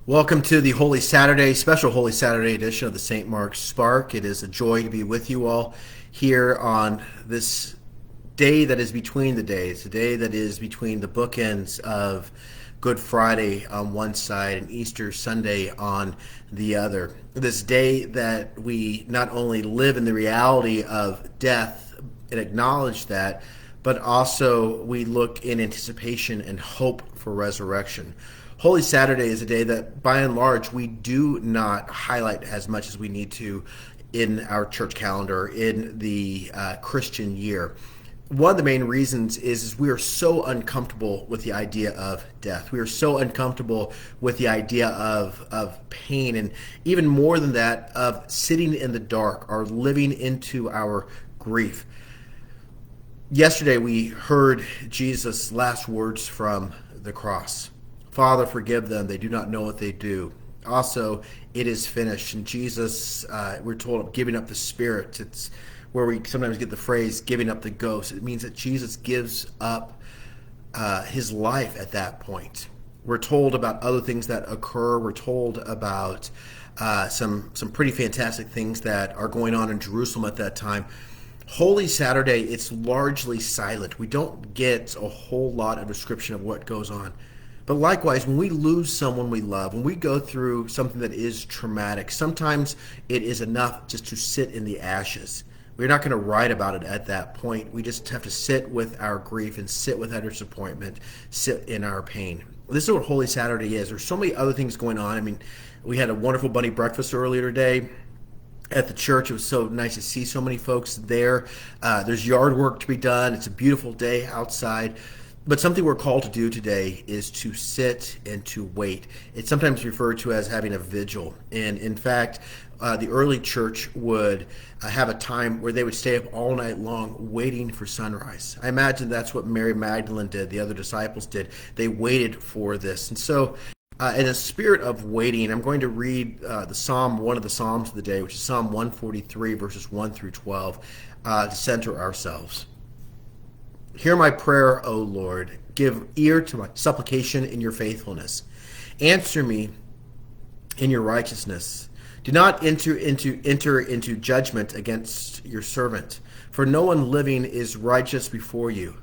Welcome to the Holy Saturday, special Holy Saturday edition of the St. Mark's Spark. It is a joy to be with you all here on this day that is between the days, the day that is between the bookends of Good Friday on one side and Easter Sunday on the other. This day that we not only live in the reality of death and acknowledge that, but also we look in anticipation and hope for resurrection. Holy Saturday is a day that, by and large, we do not highlight as much as we need to in our church calendar, in the Christian year. One of the main reasons is we are so uncomfortable with the idea of death. We are so uncomfortable with the idea of pain, and even more than that, of sitting in the dark or living into our grief. Yesterday, we heard Jesus' last words from the cross. Father, forgive them. They do not know what they do. Also, it is finished. And Jesus, we're told, of giving up the spirit. It's where we sometimes get the phrase, giving up the ghost. It means that Jesus gives up his life at that point. We're told about other things that occur. We're told about some pretty fantastic things that are going on in Jerusalem at that time. Holy Saturday, it's largely silent. We don't get a whole lot of description of what goes on. But likewise, when we lose someone we love, when we go through something that is traumatic, sometimes it is enough just to sit in the ashes. We're not going to write about it at that point. We just have to sit with our grief and sit with our disappointment, sit in our pain. This is what Holy Saturday is. There's so many other things going on. I mean, we had a wonderful bunny breakfast earlier today at the church. It was so nice to see so many folks there. There's yard work to be done. It's a beautiful day outside. But something we're called to do today is to sit and to wait. It's sometimes referred to as having a vigil. And in fact, the early church would have a time where they would stay up all night long waiting for sunrise. I imagine that's what Mary Magdalene did, the other disciples did. They waited for this. And so in the spirit of waiting, I'm going to read one of the Psalms of the day, which is Psalm 143, verses 1 through 12, to center ourselves. Hear my prayer, O Lord. Give ear to my supplication in your faithfulness. Answer me in your righteousness. Do not enter into judgment against your servant, for no one living is righteous before you.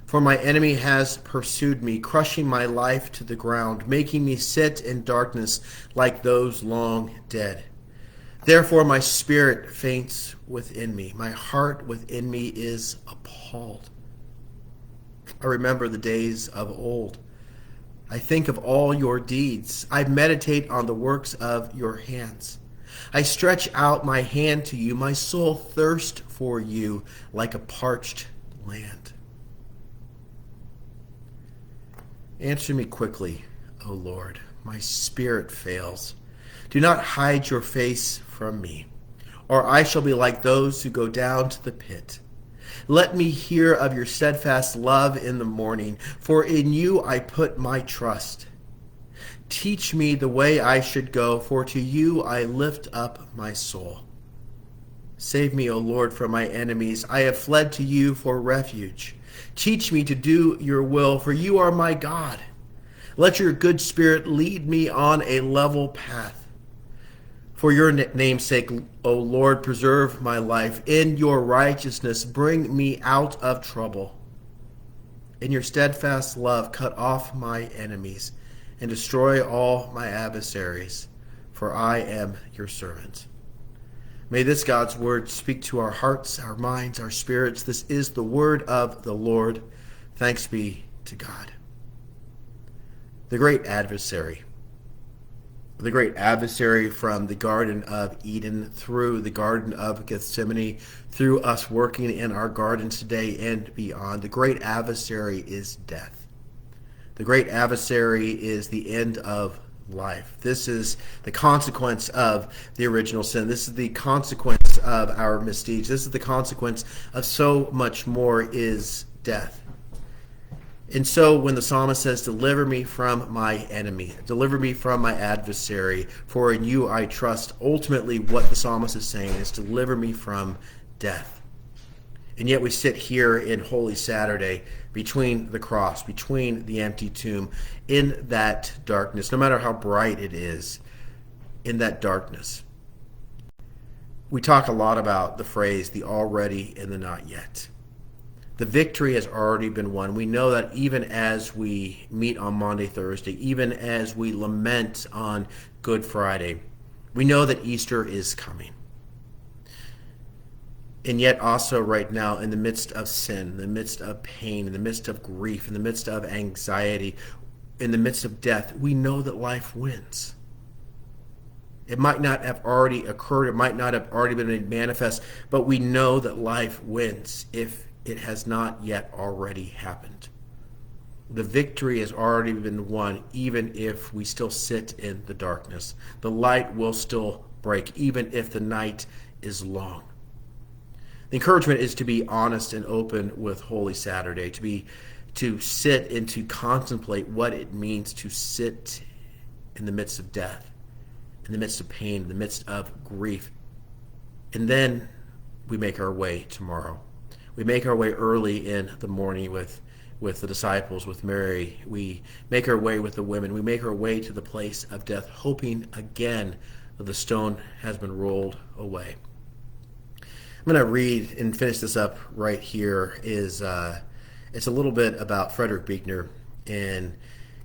For my enemy has pursued me, crushing my life to the ground, making me sit in darkness like those long dead. Therefore my spirit faints within me. My heart within me is appalled. I remember the days of old. I think of all your deeds. I meditate on the works of your hands. I stretch out my hand to you. My soul thirsts for you like a parched land. Answer me quickly, O Lord. My spirit fails. Do not hide your face from me, or I shall be like those who go down to the pit. Let me hear of your steadfast love in the morning, for in you I put my trust. Teach me the way I should go, for to you I lift up my soul. Save me, O Lord, from my enemies. I have fled to you for refuge. Teach me to do your will, for you are my God. Let your good spirit lead me on a level path. For your name's sake, O Lord, preserve my life. In your righteousness, bring me out of trouble. In your steadfast love, cut off my enemies and destroy all my adversaries, for I am your servant. May this God's word speak to our hearts, our minds, our spirits. This is the word of the Lord. Thanks be to God. The great adversary. The great adversary from the Garden of Eden through the Garden of Gethsemane, through us working in our gardens today and beyond. The great adversary is death. The great adversary is the end of life. This is the consequence of the original sin. This is the consequence of our misdeeds. This is the consequence of so much more is death. And so when the psalmist says, deliver me from my enemy, deliver me from my adversary, for in you I trust, ultimately what the psalmist is saying is deliver me from death. And yet we sit here in Holy Saturday between the cross, between the empty tomb, in that darkness, no matter how bright it is, in that darkness. We talk a lot about the phrase, the already and the not yet. The victory has already been won. We know that even as we meet on Maundy, Thursday, even as we lament on Good Friday, we know that Easter is coming. And yet also right now, in the midst of sin, in the midst of pain, in the midst of grief, in the midst of anxiety, in the midst of death, we know that life wins. It might not have already occurred, it might not have already been made manifest, but we know that life wins if it has not yet already happened. The victory has already been won, even if we still sit in the darkness. The light will still break, even if the night is long. The encouragement is to be honest and open with Holy Saturday, to sit and to contemplate what it means to sit in the midst of death, in the midst of pain, in the midst of grief. And then we make our way tomorrow. We make our way early in the morning with the disciples, with Mary. We make our way with the women. We make our way to the place of death, hoping again that the stone has been rolled away. I'm going to read and finish this up right here. It's a little bit about Frederick Buechner, and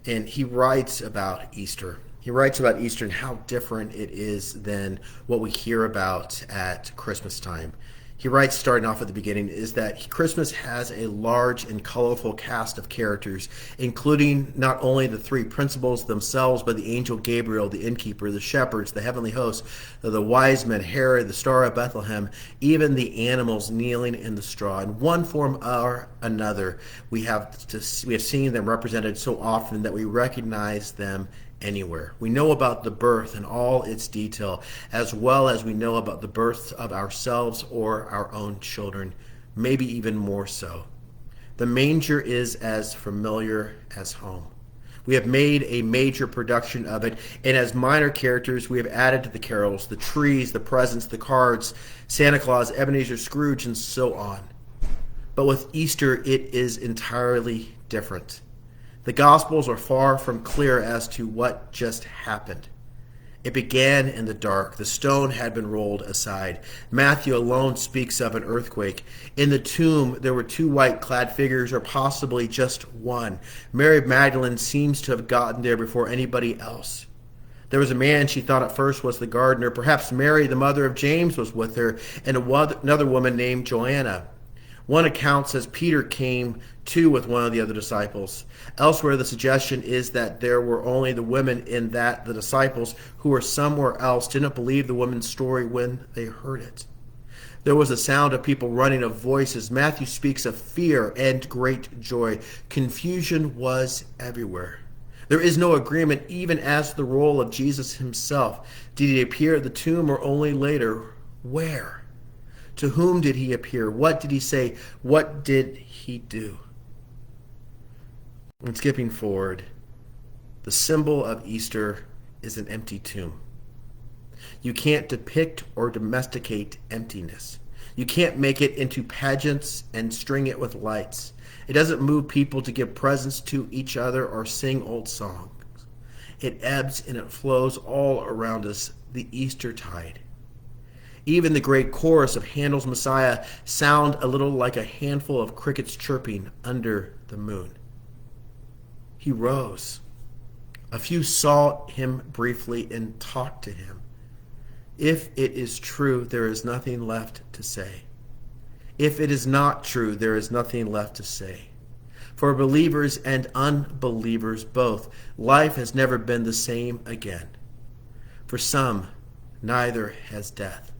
he writes about Easter. He writes about Easter and how different it is than what we hear about at Christmas time. He writes, starting off at the beginning, is that Christmas has a large and colorful cast of characters, including not only the three principals themselves, but the angel Gabriel, the innkeeper, the shepherds, the heavenly host, the wise men, Herod, the star of Bethlehem, even the animals kneeling in the straw. In one form or another, we have seen them represented so often that we recognize them anywhere. We know about the birth and all its detail, as well as we know about the birth of ourselves or our own children, maybe even more so. The manger is as familiar as home. We have made a major production of it, and as minor characters, we have added to the carols, the trees, the presents, the cards, Santa Claus, Ebenezer Scrooge, and so on. But with Easter, it is entirely different. The Gospels are far from clear as to what just happened. It began in the dark. The stone had been rolled aside. Matthew alone speaks of an earthquake. In the tomb, there were two white-clad figures, or possibly just one. Mary Magdalene seems to have gotten there before anybody else. There was a man she thought at first was the gardener. Perhaps Mary, the mother of James, was with her, and another woman named Joanna. One account says Peter came too with one of the other disciples. Elsewhere, the suggestion is that there were only the women in that the disciples who were somewhere else didn't believe the woman's story when they heard it. There was a sound of people running, of voices. Matthew speaks of fear and great joy. Confusion was everywhere. There is no agreement even as to the role of Jesus himself. Did he appear at the tomb or only later? Where? To whom did he appear? What did he say? What did he do? And skipping forward, the symbol of Easter is an empty tomb. You can't depict or domesticate emptiness. You can't make it into pageants and string it with lights. It doesn't move people to give presents to each other or sing old songs. It ebbs and it flows all around us, the Easter tide. Even the great chorus of Handel's Messiah sound a little like a handful of crickets chirping under the moon. He rose. A few saw him briefly and talked to him. If it is true, there is nothing left to say. If it is not true, there is nothing left to say. For believers and unbelievers both, life has never been the same again. For some, neither has death.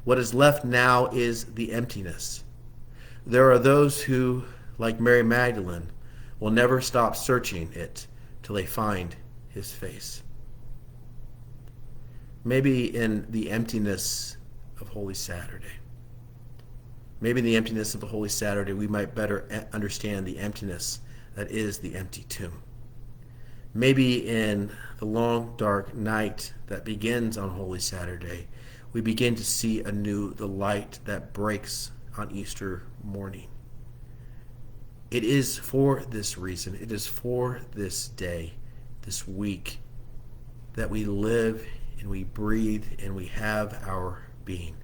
What is left now is the emptiness. There are those who, like Mary Magdalene, will never stop searching it till they find his face. Maybe in the emptiness of Holy Saturday, maybe in the emptiness of the Holy Saturday, we might better understand the emptiness that is the empty tomb. Maybe in the long, dark night that begins on Holy Saturday, we begin to see anew the light that breaks on Easter morning. It is for this reason, it is for this day, this week, that we live and we breathe and we have our being.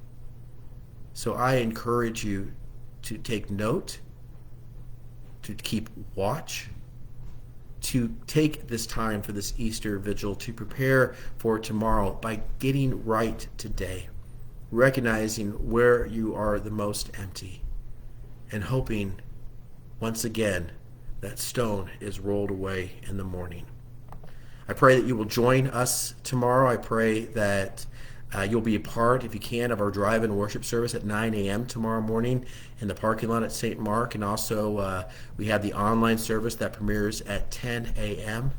So I encourage you to take note, to keep watch, to take this time for this Easter vigil to prepare for tomorrow by getting right today, recognizing where you are the most empty, and hoping once again that stone is rolled away in the morning. I pray that you will join us tomorrow. I pray that you'll be a part, if you can, of our drive-in worship service at 9 a.m. tomorrow morning in the parking lot at St. Mark. And also we have the online service that premieres at 10 a.m.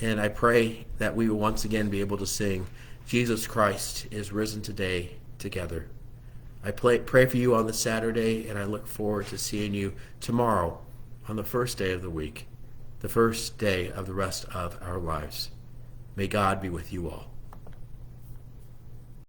And I pray that we will once again be able to sing, Jesus Christ is risen today, together. I pray for you on the Saturday, and I look forward to seeing you tomorrow on the first day of the week, the first day of the rest of our lives. May God be with you all.